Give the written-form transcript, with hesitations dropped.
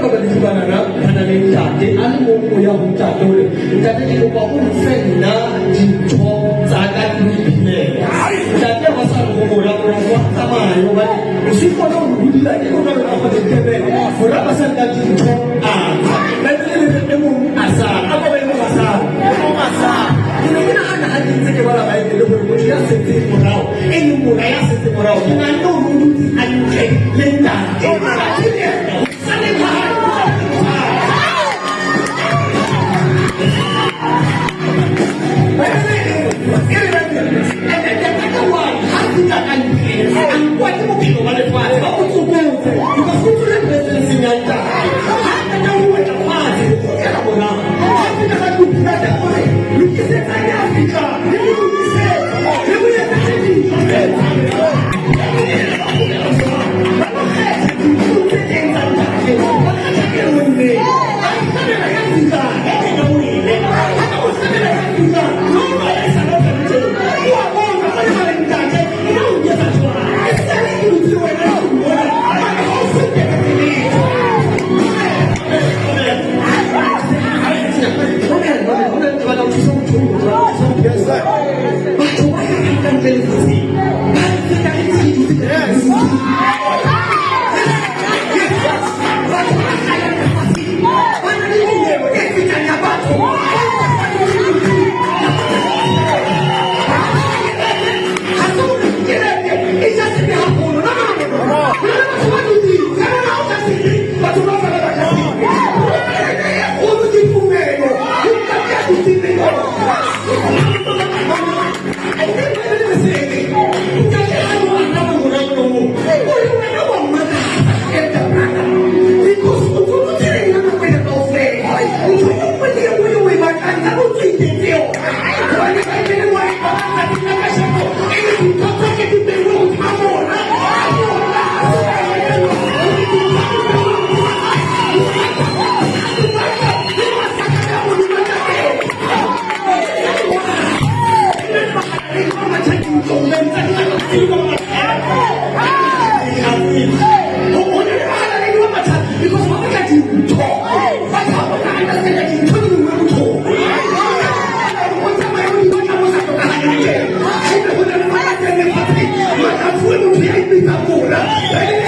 ko ba di ba na hanaling dati ano mo kuya kung tato dati di ko pa kung friend na dito sa agad ni bine dati ako sa ko mura ko sama yo ba isi ko no hudila di ko na ako de tebe mura pasal ka dito dati mo asa apa ba mo asa Kina anak sige wala ba ito ko siya sa mura mura ya sa mura kina no huditi anke lenda Hey!